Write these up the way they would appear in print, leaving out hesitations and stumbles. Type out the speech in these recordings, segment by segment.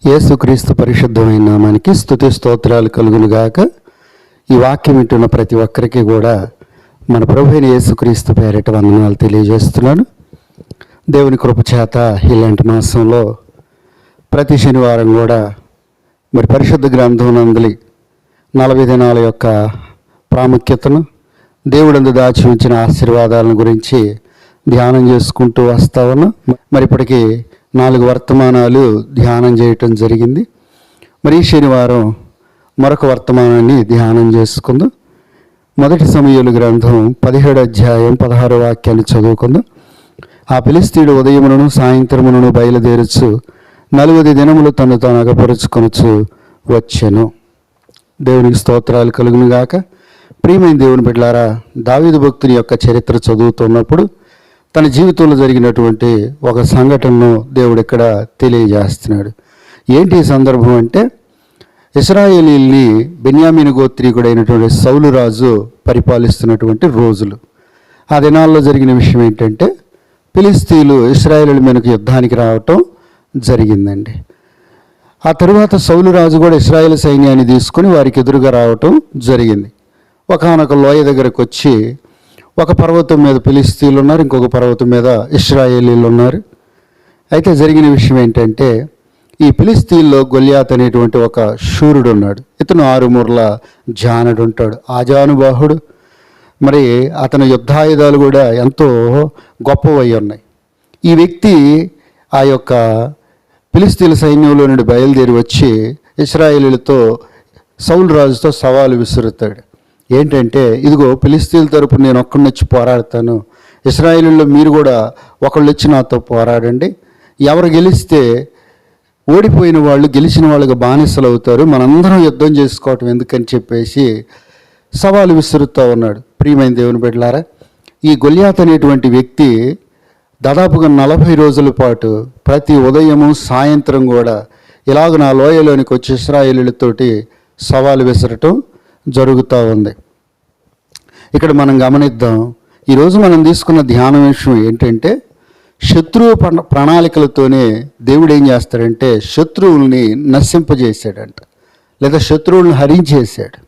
యేసుక్రీస్తు పరిశుద్ధమైన నామానికి స్తుతి స్తోత్రాలు కలుగునుగాక. ఈ వాక్యం వింటున్న ప్రతి ఒక్కరికి కూడా మన ప్రభు అయిన యేసుక్రీస్తు పేరిట వందనాలు తెలియజేస్తున్నాను. దేవుని కృప చేత ఇలాంటి మాసంలో ప్రతి శనివారం కూడా మరి పరిశుద్ధ గ్రంథం నందలి 40 దినాల యొక్క ప్రాముఖ్యతను, దేవుడందు దాచి ఉంచిన ఆశీర్వాదాలను గురించి ధ్యానం చేసుకుంటూ వస్తా ఉన్నాం. మరి ఇప్పటికీ 4 వర్తమానాలు ధ్యానం చేయటం జరిగింది. మరి ఈ శనివారం మరొక వర్తమానాన్ని ధ్యానం చేసుకుందాం. మొదటి సమూయేలు గ్రంథం 17వ అధ్యాయం 16వ వాక్యాన్ని చదువుకుందాం. ఆ ఫిలిష్తీయుడు ఉదయమునను సాయంత్రమునను బయలుదేరచ్చు 40 దినములు తను తాను అగపరుచుకొనచ్చు వచ్చెను. దేవునికి స్తోత్రాలు కలుగును గాక. ప్రియమైన దేవుని బిడ్డలారా, దావీదు భక్తుని యొక్క చరిత్ర చదువుతున్నప్పుడు తన జీవితంలో జరిగినటువంటి ఒక సంఘటనను దేవుడు ఇక్కడ తెలియజేస్తున్నాడు. ఏంటి ఈ సందర్భం అంటే, ఇశ్రాయేలీల్ని బెన్యామీను గోత్రీకుడైనటువంటి సౌలు రాజు పరిపాలిస్తున్నటువంటి రోజులు. ఆ దినాల్లో జరిగిన విషయం ఏంటంటే, ఫిలిష్తీయులు ఇశ్రాయేలీల మీదకు యుద్ధానికి రావటం జరిగిందండి. ఆ తరువాత సౌలు రాజు కూడా ఇశ్రాయేల్ సైన్యాన్ని తీసుకొని వారికి ఎదురుగా రావటం జరిగింది. ఒకానొక లోయ దగ్గరకు వచ్చి ఒక పర్వతం మీద ఫిలిష్తీయులు ఉన్నారు, ఇంకొక పర్వతం మీద ఇశ్రాయేలీలు ఉన్నారు. అయితే జరిగిన విషయం ఏంటంటే, ఈ ఫిలిష్తీయుల్లో గొల్యాత్ అనేటువంటి ఒక శూరుడు ఉన్నాడు. ఇతను 6 మూరల జానుడు ఉంటాడు, ఆజానుబాహుడు. మరి అతని యుద్ధాయుధాలు కూడా ఎంతో గొప్పవై ఉన్నాయి. ఈ వ్యక్తి ఆ యొక్క ఫిలిష్తీయుల సైన్యంలో నుండి బయలుదేరి వచ్చి ఇశ్రాయేలీలతో సౌలు రాజుతో సవాలు విసురుతాడు. ఏంటంటే, ఇదిగో ఫిలిష్తీయుల తరపు నేను ఒక్కడిని వచ్చి పోరాడతాను, ఇశ్రాయేలీల్లో మీరు కూడా ఒకళ్ళు వచ్చి నాతో పోరాడండి, ఎవరు గెలిస్తే ఓడిపోయిన వాళ్ళు గెలిచిన వాళ్ళకి బానిసలు అవుతారు, మనందరం యుద్ధం చేసుకోవటం ఎందుకని చెప్పేసి సవాలు విసురుతూ ఉన్నాడు. ప్రియమైన దేవుని బిడ్డలారా, ఈ గొల్యాత్ అనేటువంటి వ్యక్తి దాదాపుగా 40 రోజుల పాటు ప్రతి ఉదయము సాయంత్రం కూడా ఇలాగ నా లోయలోనికి వచ్చి ఇశ్రాయేలీలతోటి సవాలు విసరటం జరుగుతూ ఉంది. ఇక్కడ మనం గమనిద్దాం, ఈరోజు మనం తీసుకున్న ధ్యానం విషయం ఏంటంటే, శత్రువు ప్రణాళికలతోనే దేవుడు ఏం చేస్తాడంటే శత్రువుల్ని నశింపజేశాడంట, లేదా శత్రువులను హరించేశాడు,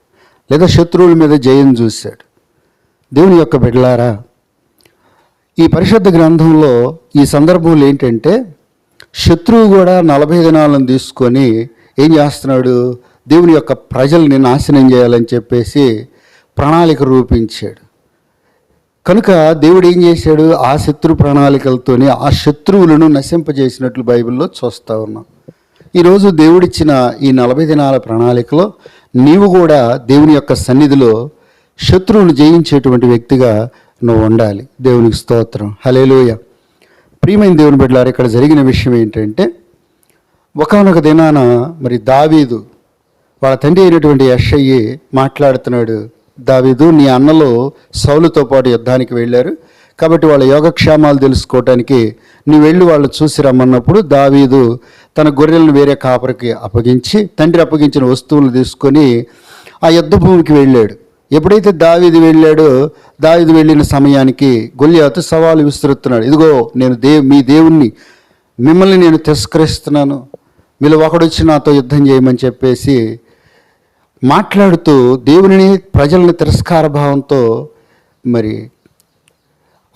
లేదా శత్రువుల మీద జయం చూశాడు. దేవుని యొక్క బిడ్డలారా, ఈ పరిశుద్ధ గ్రంథంలో ఈ సందర్భంలో ఏంటంటే, శత్రువు కూడా 40 దినాలను తీసుకొని ఏం చేస్తున్నాడు, దేవుని యొక్క ప్రజల్ని నాశనం చేయాలని చెప్పేసి ప్రణాళిక రూపించాడు. కనుక దేవుడు ఏం చేశాడు, ఆ శత్రు ప్రణాళికలతోనే ఆ శత్రువులను నశింపజేసినట్లు బైబిల్లో చూస్తూ ఉన్నాం. ఈరోజు దేవుడిచ్చిన ఈ 40 దినాల ప్రణాళికలో నీవు కూడా దేవుని యొక్క సన్నిధిలో శత్రువును జయించేటువంటి వ్యక్తిగా నువ్వు ఉండాలి. దేవునికి స్తోత్రం, హల్లెలూయా. ప్రియమైన దేవుని బిడ్డలారా, ఇక్కడ జరిగిన విషయం ఏంటంటే, ఒకానొక దినాన మరి దావీదు వాళ్ళ తండ్రి అయినటువంటి యెషయి మాట్లాడుతున్నాడు. దావీదు, నీ అన్నలు సౌలుతో పాటు యుద్ధానికి వెళ్ళారు కాబట్టి వాళ్ళ యోగక్షేమాలు తెలుసుకోవటానికి నీ వెళ్ళి వాళ్ళు చూసి రమ్మన్నప్పుడు దావీదు తన గొర్రెలను వేరే కాపరికి అప్పగించి తండ్రి అప్పగించిన వస్తువులను తీసుకొని ఆ యుద్ధ భూమికి వెళ్ళాడు. ఎప్పుడైతే దావీదు వెళ్ళాడో, దావీదు వెళ్ళిన సమయానికి గొల్యాతు సవాలు విసురుతున్నాడు. ఇదిగో నేను మీ దేవుణ్ణి, మిమ్మల్ని నేను తిరస్కరిస్తున్నాను, మీలో ఒకడొచ్చి నాతో యుద్ధం చేయమని చెప్పేసి మాట్లాడుతూ దేవుని ప్రజల్ని తిరస్కార భావంతో మరి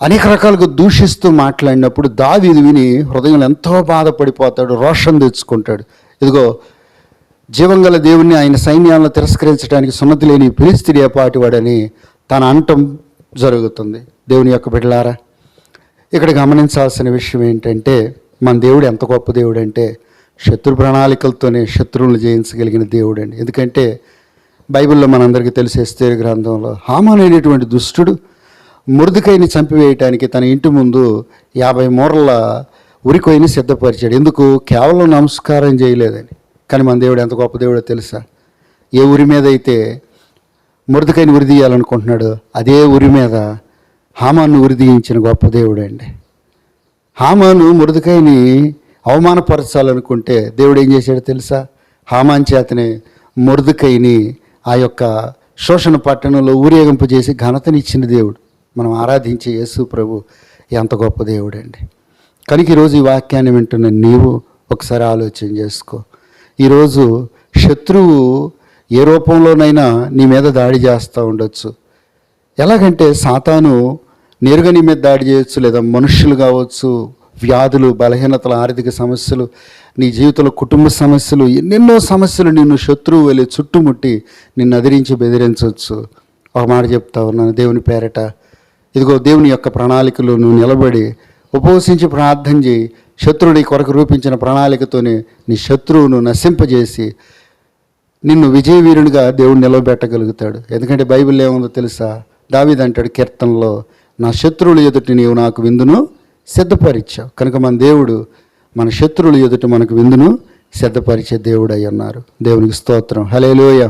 అనేక రకాలుగా దూషిస్తూ మాట్లాడినప్పుడు దావీదు విని హృదయంలో ఎంతో బాధపడిపోతాడు, రోషం తెచ్చుకుంటాడు. ఇదిగో జీవంగల దేవుణ్ణి, ఆయన సైన్యాలను తిరస్కరించడానికి సున్నతి లేని ఫిలిష్తీయుడు పాటివాడని తన అంటం జరుగుతుంది. దేవుని యొక్క బిడ్డలారా, ఇక్కడ గమనించాల్సిన విషయం ఏంటంటే, మన దేవుడు ఎంత గొప్ప దేవుడు అంటే శత్రు ప్రణాళికలతోనే శత్రువులను జయించగలిగిన దేవుడు అండి. ఎందుకంటే బైబిల్లో మనందరికీ తెలిసే ఎస్తేరు గ్రంథంలో హామాను అనేటువంటి దుష్టుడు మొర్దెకైని చంపివేయటానికి తన ఇంటి ముందు 50 మూరల ఉరికొయ్యని సిద్ధపరిచాడు. ఎందుకు? కేవలం నమస్కారం చేయలేదని. కానీ మన దేవుడు ఎంత గొప్ప దేవుడో తెలుసా? ఏ ఉరి మీద అయితే మొర్దెకైని ఉరిదీయాలనుకుంటున్నాడు, అదే ఉరి మీద హామాను ఉరిదీయించిన గొప్ప దేవుడు అండి. హామాను మొర్దెకైని అవమానపరచాలనుకుంటే దేవుడు ఏం చేశాడో తెలుసా? హామాన్ చేతనే మొర్దెకైని ఆ యొక్క శోషణ పట్టణంలో ఊరేగింపజేసి ఘనతనిచ్చిన దేవుడు మనం ఆరాధించే యేసు ప్రభు ఎంత గొప్ప దేవుడు అండి. కనుక ఈరోజు ఈ వాక్యాన్ని వింటున్న నీవు ఒకసారి ఆలోచన చేసుకో. ఈరోజు శత్రువు ఏ రూపంలోనైనా నీ మీద దాడి చేస్తూ ఉండొచ్చు. ఎలాగంటే సాతాను నేరుగా నీ మీద దాడి చేయొచ్చు, లేదా మనుష్యులు కావచ్చు, వ్యాధులు, బలహీనతలు, ఆర్థిక సమస్యలు, నీ జీవితంలో కుటుంబ సమస్యలు, ఎన్నెన్నో సమస్యలు నిన్ను శత్రువు వెళ్ళి చుట్టుముట్టి నిన్ను అదిరించి బెదిరించవచ్చు. ఒక మాట చెప్తా ఉన్నాను దేవుని పేరట, ఇదిగో దేవుని యొక్క ప్రణాళికలు నువ్వు నిలబడి ఉపవసించి ప్రార్థన చేయి. శత్రువుని కొరకు రూపించిన ప్రణాళికతోనే నీ శత్రువును నశింపజేసి నిన్ను విజయవీరునిగా దేవుడు నిలబెట్టగలుగుతాడు. ఎందుకంటే బైబిల్ ఏముందో తెలుసా? దావీదు అంటాడు కీర్తనలో, నా శత్రువుల ఎదుటి నీవు నాకు విందును సిద్ధపరిచావు. కనుక మన దేవుడు మన శత్రువుల ఎదుట మనకు విందును సిద్ధపరిచే దేవుడు అయి ఉన్నారు. దేవునికి స్తోత్రం, హల్లెలూయా.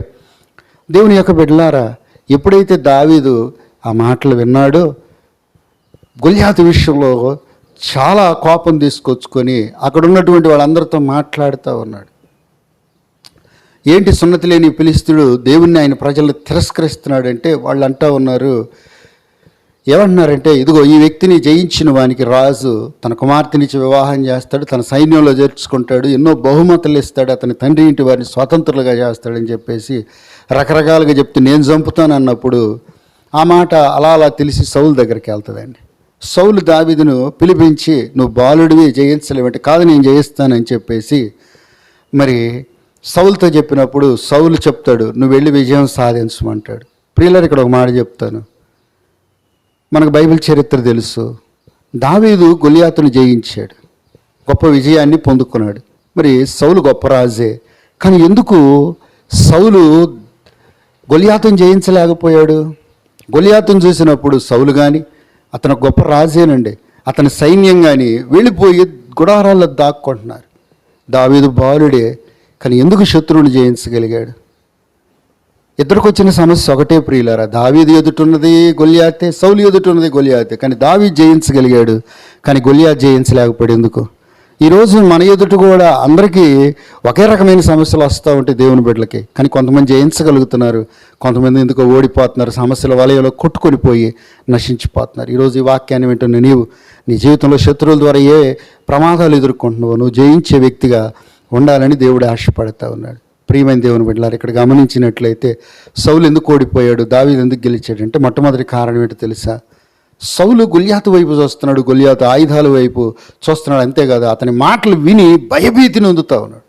దేవుని యొక్క బిడ్డలారా, ఎప్పుడైతే దావీదు ఆ మాటలు విన్నాడో గొల్యాతు విషయంలో చాలా కోపం తీసుకొచ్చుకొని అక్కడ ఉన్నటువంటి వాళ్ళందరితో మాట్లాడుతూ ఉన్నాడు. ఏంటి సున్నతి లేని ఫిలిష్తీయుడు దేవుణ్ణి, ఆయన ప్రజలను తిరస్కరిస్తున్నాడంటే వాళ్ళు అంటూ ఉన్నారు, ఏమంటున్నారంటే, ఇదిగో ఈ వ్యక్తిని జయించిన వానికి రాజు తన కుమార్తెనిచ్చి వివాహం చేస్తాడు, తన సైన్యంలో చేర్చుకుంటాడు, ఎన్నో బహుమతులు ఇస్తాడు, అతని తండ్రి ఇంటి వారిని స్వతంత్రులుగా చేస్తాడని చెప్పేసి రకరకాలుగా చెప్తూ నేను చంపుతాను అన్నప్పుడు ఆ మాట అలా అలా తెలిసి సౌలు దగ్గరికి వెళ్తుందండి. సౌలు దావీదును పిలిపించి, నువ్వు బాలుడివి జయించలేవంటే, కాదు నేను జయిస్తానని చెప్పేసి మరి సౌలుతో చెప్పినప్పుడు సౌలు చెప్తాడు, నువ్వు వెళ్ళి విజయం సాధించమంటాడు. ప్రియులారా, ఇక్కడ ఒక మాట చెప్తాను. మనకు బైబిల్ చరిత్ర తెలుసు. దావీదు గొలియాతును జయించాడు, గొప్ప విజయాన్ని పొందుకున్నాడు. మరి సౌలు గొప్ప రాజే, కానీ ఎందుకు సౌలు గొలియాతును జయించలేకపోయాడు? గొలియాతును చూసినప్పుడు సౌలు కానీ, అతను గొప్ప రాజేనండి, అతని సైన్యం కానీ వెళ్ళిపోయి గుడారాల్లో దాక్కుంటున్నారు. దావీదు బాలుడే, కానీ ఎందుకు శత్రువుని జయించగలిగాడు? ఇద్దరికి వచ్చిన సమస్య ఒకటే ప్రియులారా, దావీదు ఎదుటున్నది గొలియాతే, సౌలు ఎదుటున్నది గొలియాతే, కానీ దావీదు జయించగలిగాడు, కానీ గొలియాతు జయించలేకపోయాడు. ఎందుకు? ఈరోజు మన ఎదుట కూడా అందరికీ ఒకే రకమైన సమస్యలు వస్తూ ఉంటాయి దేవుని బిడ్డలకి, కానీ కొంతమంది జయించగలుగుతున్నారు, కొంతమంది ఎందుకో ఓడిపోతున్నారు, సమస్యల వలయంలో కొట్టుకొని పోయి నశించిపోతున్నారు. ఈరోజు ఈ వాక్యాన్ని వింటున్న నీవు నీ జీవితంలో శత్రువుల ద్వారా ఏ ప్రమాదాలు ఎదుర్కొంటున్నావో నువ్వు జయించే వ్యక్తిగా ఉండాలని దేవుడు ఆశపడతా ఉన్నాడు. ప్రియమైన దేవుని బిడ్డలారా, ఇక్కడ గమనించినట్లయితే సౌలు ఎందుకు ఓడిపోయాడు, దావీదు ఎందుకు గెలిచాడంటే మొట్టమొదటి కారణం ఏంటో తెలుసా? సౌలు గొలియాతు వైపు చూస్తున్నాడు, గొలియాతు ఆయుధాల వైపు చూస్తున్నాడు. అంతేకాదు, అతని మాటలు విని భయభీతిని పొందుతా ఉన్నాడు.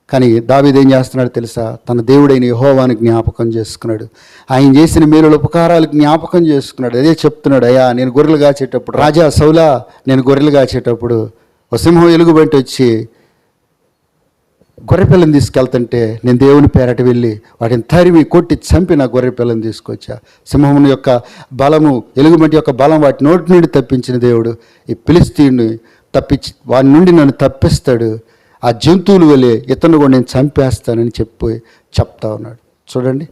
కానీ దావీదు ఏం చేస్తున్నాడు తెలుసా? తన దేవుడైన యెహోవాను జ్ఞాపకం చేసుకున్నాడు, ఆయన చేసిన మేలుల ఉపకారాలు జ్ఞాపకం చేసుకున్నాడు. అదే చెప్తున్నాడు, అయ్యా నేను గొర్రెలు కాచేటప్పుడు, రాజా సౌలా నేను గొర్రెలు కాచేటప్పుడు ఒక సింహం ఎలుగుబంటి వచ్చి గొర్రెపిల్లని తీసుకెళ్తుంటే నేను దేవుని పేరట వెళ్ళి వాటిని తరిమి కొట్టి చంపి నా గొర్రెపిల్లని తీసుకొచ్చా. సింహం యొక్క బలము, ఎలుగుబంటి యొక్క బలం వాటి నోటి నుండి తప్పించిన దేవుడు ఈ ఫిలిష్తీయుని తప్పించి వాడి నుండి నన్ను తప్పిస్తాడు, ఆ జంతువులు వెళ్ళి ఇతను కూడా నేను చంపేస్తానని చెప్తా ఉన్నాడు. చూడండి,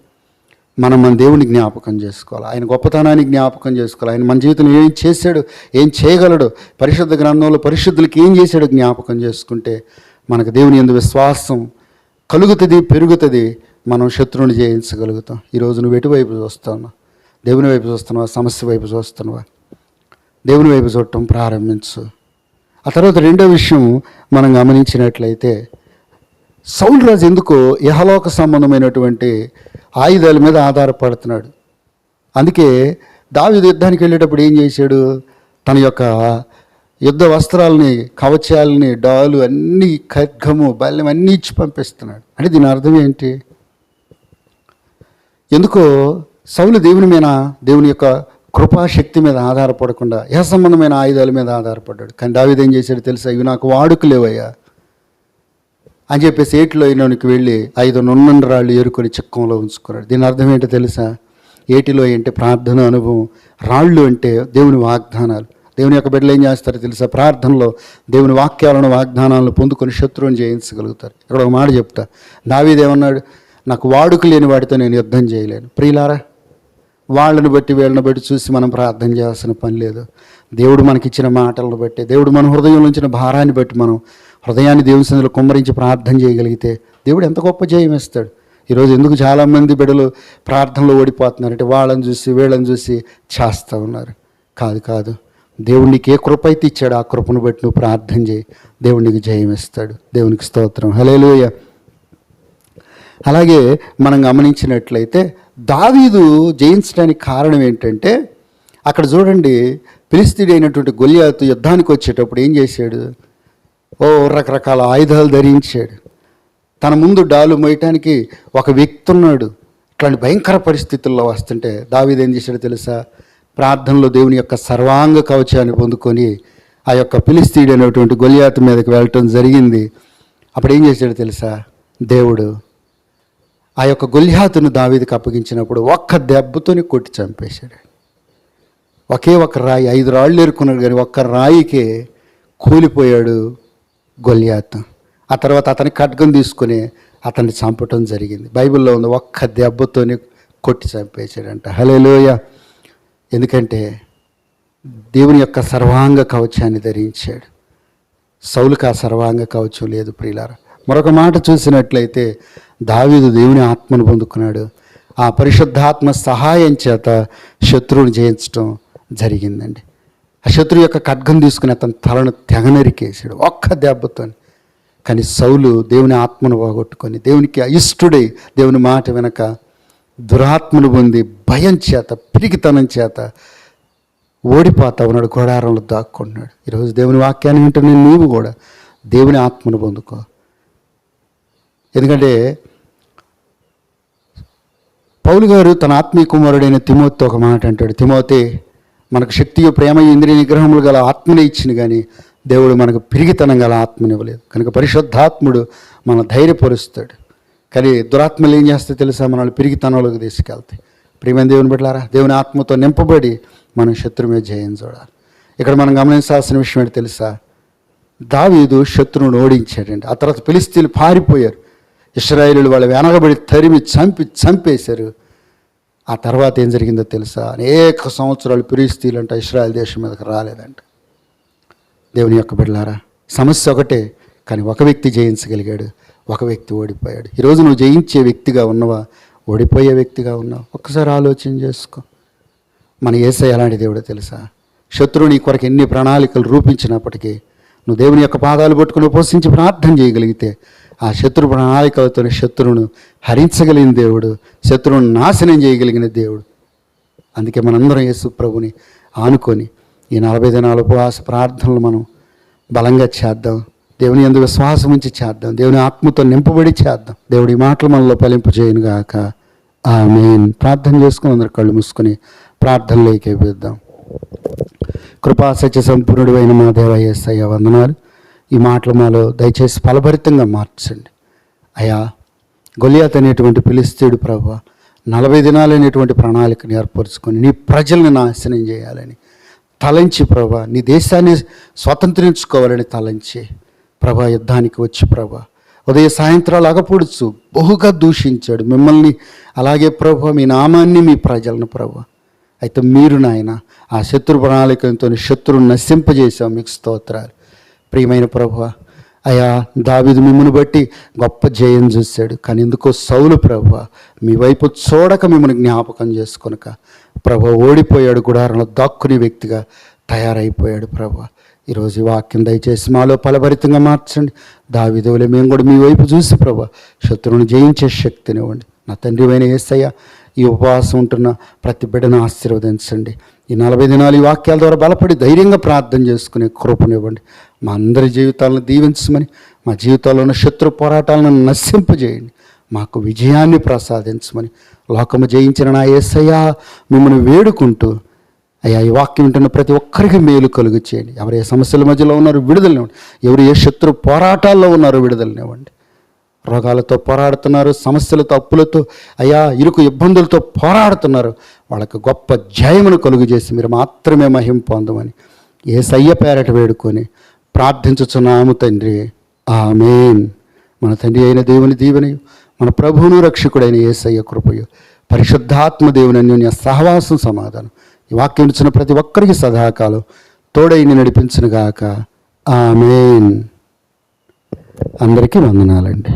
మనం మన దేవుని జ్ఞాపకం చేసుకోవాలి, ఆయన గొప్పతనాన్ని జ్ఞాపకం చేసుకోవాలి, ఆయన మన జీవితంలో ఏం చేశాడు, ఏం చేయగలడు, పరిశుద్ధ గ్రంథంలో పరిశుద్ధులకి ఏం చేశాడు జ్ఞాపకం చేసుకుంటే మనకు దేవుని యందు విశ్వాసం కలుగుతుంది, పెరుగుతుంది, మనం శత్రువుని జయించగలుగుతాం. ఈరోజు నువ్వు ఎటువైపు చూస్తావు? దేవుని వైపు చూస్తున్నావా, సమస్య వైపు చూస్తున్నావా? దేవుని వైపు చూడటం ప్రారంభించు. ఆ తర్వాత రెండో విషయం మనం గమనించినట్లయితే, సౌలు రాజు ఎందుకో ఇహలోక సంబంధమైనటువంటి ఆయుధాల మీద ఆధారపడుతున్నాడు. అందుకే దావీదు యుద్ధానికి వెళ్ళేటప్పుడు ఏం చేశాడు? తన యొక్క యుద్ధ వస్త్రాలని, కవచాలని, డాలు అన్నీ, ఖడ్గము, బల్యం అన్నీ ఇచ్చి పంపిస్తున్నాడు. అంటే దీని అర్థం ఏంటి? ఎందుకో సౌలు దేవుని మీద, దేవుని యొక్క కృపాశక్తి మీద ఆధారపడకుండా ఏ సంబంధమైన ఆయుధాల మీద ఆధారపడ్డాడు. కానీ దావీదు ఏం చేశాడు తెలుసా? ఇవి నాకు వాడుకలేవయ్యా అని చెప్పేసి ఏటిలో అయినోనికి వెళ్ళి 5 నున్నని రాళ్ళు ఏరుకొని చిక్కంలో ఉంచుకున్నాడు. దీని అర్థం ఏంటో తెలుసా? ఏటిలో అంటే ప్రార్థన అనుభవం, రాళ్ళు అంటే దేవుని వాగ్దానాలు. దేవుని యొక్క బిడ్డలు ఏం చేస్తారో తెలుసా? ప్రార్థనలో దేవుని వాక్యాలను, వాగ్దానాలను పొందుకొని శత్రువుని జయించగలుగుతారు. ఇక్కడ ఒక మాట చెప్తా, దావీదు ఏమన్నాడు? నాకు వాడుక లేని వాడితో నేను యుద్ధం చేయలేను. ప్రియులారా, వాళ్ళని బట్టి వీళ్ళని బట్టి చూసి మనం ప్రార్థన చేయాల్సిన పని లేదు. దేవుడు మనకిచ్చిన మాటలను బట్టి, దేవుడు మన హృదయంలో ఉంచిన భారాన్ని బట్టి మనం హృదయాన్ని దేవుని సన్నిధిలో కుమ్మరించి ప్రార్థన చేయగలిగితే దేవుడు ఎంత గొప్ప జయం ఇస్తాడు. ఈరోజు ఎందుకు చాలామంది బిడ్డలు ప్రార్థనలో ఓడిపోతున్నారంటే వాళ్ళని చూసి వీళ్ళని చూసి చేస్తూ ఉన్నారు. కాదు, దేవుడు నీకు ఏ కృప అయితే ఇచ్చాడు ఆ కృపను బట్టి నువ్వు ప్రార్థన చేయి, దేవుడు నీకు జయం ఇస్తాడు. దేవునికి స్తోత్రం, హల్లెలూయా. అలాగే మనం గమనించినట్లయితే దావీదు జయించడానికి కారణం ఏంటంటే, అక్కడ చూడండి, ఫిలిష్తీయుడు అయినటువంటి గొల్యాతు యుద్ధానికి వచ్చేటప్పుడు ఏం చేశాడు? రకరకాల ఆయుధాలు ధరించాడు. తన ముందు డాలు మోయటానికి ఒక వ్యక్తి ఉన్నాడు. ఇట్లాంటి భయంకర పరిస్థితుల్లో వస్తుంటే దావీదు ఏం చేశాడో తెలుసా? ప్రార్థనలో దేవుని యొక్క సర్వాంగ కవచాన్ని పొందుకొని ఆ యొక్క ఫిలిష్తీయుడు అనేటువంటి గొల్యాతు మీదకి వెళ్ళటం జరిగింది. అప్పుడు ఏం చేశాడో తెలుసా? దేవుడు ఆ యొక్క గొల్యాతును దావీదుకి అప్పగించినప్పుడు ఒక్క దెబ్బతోని కొట్టి చంపేశాడు. ఒకే ఒక రాయి, 5 రాళ్ళు ఎరుకున్నాడు కానీ ఒక్క రాయికే కూలిపోయాడు గొల్యాతు. ఆ తర్వాత అతని ఖడ్గం తీసుకుని అతన్ని చంపటం జరిగింది. బైబిల్లో ఉంది, ఒక్క దెబ్బతోని కొట్టి చంపేశాడంట. హల్లెలూయా. ఎందుకంటే దేవుని యొక్క సర్వాంగ కవచాన్ని ధరించాడు. సౌలుకు ఆ సర్వాంగ కవచం లేదు ప్రియులారా. మరొక మాట చూసినట్లయితే దావీదు దేవుని ఆత్మను పొందుకున్నాడు. ఆ పరిశుద్ధాత్మ సహాయం చేత శత్రువుని జయించడం జరిగిందండి. ఆ శత్రువు యొక్క ఖడ్గం తీసుకుని అతని తలను తెగనరికేసాడు ఒక్క దెబ్బతో. కానీ సౌలు దేవుని ఆత్మను పోగొట్టుకొని దేవునికి అయిష్టుడై దేవుని మాట వెనక దురాత్మను పొంది భయం చేత పిరికితనం చేత ఓడిపోతా ఉన్నాడు, గుడారంలో దాక్కున్నాడు. ఈరోజు దేవుని వాక్యాన్ని వింటున్న నీవు కూడా దేవుని ఆత్మను పొందుకో. ఎందుకంటే పౌలు గారు తన ఆత్మీయ కుమారుడైన తిమోతితో ఒక మాట అంటాడు. తిమోతి, మనకు శక్తియు ప్రేమ ఇంద్రియ నిగ్రహములు గల ఆత్మనే ఇచ్చిన కానీ దేవుడు మనకు పిరిగితనం గల ఆత్మనివ్వలేదు. కనుక పరిశుద్ధాత్ముడు మన ధైర్యపరుస్తాడు. కానీ దురాత్మలు ఏం చేస్తే తెలుసా? మనల్ని పిరిగితనంలోకి తీసుకెళ్తాయి. ప్రియమైన దేవుని బిడ్డలారా, దేవుని ఆత్మతో నింపబడి మనం శత్రువు మీద జయం చూడాలి. ఇక్కడ మనం గమనించాల్సిన విషయం ఏంటి తెలుసా? దావీదు శత్రువును ఓడించాడండి. ఆ తర్వాత ఫిలిష్తీయులు పారిపోయారు. ఇశ్రాయేలీయులు వాళ్ళు వెనకబడి తరిమి చంపేశారు. ఆ తర్వాత ఏం జరిగిందో తెలుసా? అనేక సంవత్సరాలు ఫిలిష్తీయులు అంట ఇశ్రాయేల్ దేశం మీదకి రాలేదంట. దేవుని యొక్క బిడ్డలారా, సమస్య ఒకటే, కానీ ఒక వ్యక్తి జయించగలిగాడు, ఒక వ్యక్తి ఓడిపోయాడు. ఈరోజు నువ్వు జయించే వ్యక్తిగా ఉన్నవా, ఓడిపోయే వ్యక్తిగా ఉన్నావు? ఒక్కసారి ఆలోచన చేసుకో. మన యేసయ్య ఎలాంటి దేవుడో తెలుసా? శత్రువు నీ కొరకు ఎన్ని ప్రణాళికలు రూపించినప్పటికీ నువ్వు దేవుని యొక్క పాదాలు పట్టుకుని ఉపవసించి ప్రార్థన చేయగలిగితే ఆ శత్రు ప్రణాళికలతో శత్రువును హరించగలిగిన దేవుడు, శత్రువును నాశనం చేయగలిగిన దేవుడు. అందుకే మనందరం యేసు ప్రభుని ఆనుకొని ఈ 40 దినాల ఉపవాస ప్రార్థనలు మనం బలంగా చేద్దాం. దేవుని యందు విశ్వాసం ఉంచి చేద్దాం. దేవుని ఆత్మతో నింపబడి చేద్దాం. దేవుడి మాటలు మనలో ఫలింపు చేయను గాక. ఆమేన్. ప్రార్థన చేసుకుని అందరు కళ్ళు మూసుకొని ప్రార్థనలోకి వేద్దాం. కృపా సత్య సంపూర్ణుడు అయిన మా దేవ యేసయ్య వందనాలు. ఈ మాటలు మాలో దయచేసి ఫలభరితంగా మార్చండి అయ్యా. గొలియాతు అనేటువంటి ఫిలిష్తీయుడు ప్రభువా 40 దినాలనేటువంటి ప్రణాళికను ఏర్పరచుకొని నీ ప్రజల్ని నాశనం చేయాలని తలంచి ప్రభా, నీ దేశాన్ని స్వతంత్రించుకోవాలని తలంచి ప్రభా యుద్ధానికి వచ్చి ప్రభా ఉదయ సాయంత్రాలు అగపొడుచు బహుగా దూషించాడు మిమ్మల్ని, అలాగే ప్రభా మీ నామాన్ని, మీ ప్రజలను ప్రభా. అయితే మీరు నాయన ఆ శత్రు ప్రణాళికలతో శత్రువును నశింపజేశాం. మీకు స్తోత్రాలు. ప్రియమైన ప్రభువా, అయా దావీదు మిమ్మల్ని బట్టి గొప్ప జయం చూశాడు. కానీ ఎందుకో సౌలు ప్రభువా మీ వైపు చూడక మిమ్మల్ని జ్ఞాపకం చేసుకొనక ప్రభు ఓడిపోయాడు, గుడారంలో దాక్కునే వ్యక్తిగా తయారైపోయాడు. ప్రభువా ఈరోజు ఈ వాక్యం దయచేసి మాలో ఫలభరితంగా మార్చండి. దావీదువలే మేము కూడా మీ వైపు చూసి ప్రభువా శత్రువుని జయించే శక్తినివ్వండి. నా తండ్రి అయిన యేసయ్య, ఈ ఉపవాసం ఉంటున్న ప్రతి బిడ్డను ఆశీర్వదించండి. ఈ 40 దినాలు ఈ వాక్యాల ద్వారా బలపడి ధైర్యంగా ప్రార్థన చేసుకునే కృపనివ్వండి. మా అందరి జీవితాలను దీవించమని, మా జీవితాల్లో ఉన్న శత్రు పోరాటాలను నశింపజేయండి. మాకు విజయాన్ని ప్రసాదించమని లోకము జయించిన నా యేసయ్య మిమ్మల్ని వేడుకుంటూ అయ్యా ఈ వాక్యం వింటున్న ప్రతి ఒక్కరికి మేలు కలుగు చేయండి. ఎవరు ఏ సమస్యల మధ్యలో ఉన్నారో విడుదలనివ్వండి. ఎవరు ఏ శత్రు పోరాటాల్లో ఉన్నారో విడుదలనివ్వండి. రోగాలతో పోరాడుతున్నారు, సమస్యలతో, అప్పులతో, అయా ఇరుకు ఇబ్బందులతో పోరాడుతున్నారు, వాళ్ళకి గొప్ప జయమును కలుగు చేసి మీరు మాత్రమే మహిమ పొందమని యేసయ్య పేరట వేడుకొని ప్రార్థించుచున్నాము తండ్రి. ఆమేన్. మన తండ్రి అయిన దేవుని దీవెనయు, మన ప్రభువును రక్షకుడైన యేసయ్య కృపయు, పరిశుద్ధాత్మ దేవుని అన్యోన్య సహవాసం, సమాధానం ఈ వాక్యం ఇచ్చిన ప్రతి ఒక్కరికి సదాకాలం తోడైని నడిపించునుగాక. ఆమేన్. అందరికీ వందనాలండి.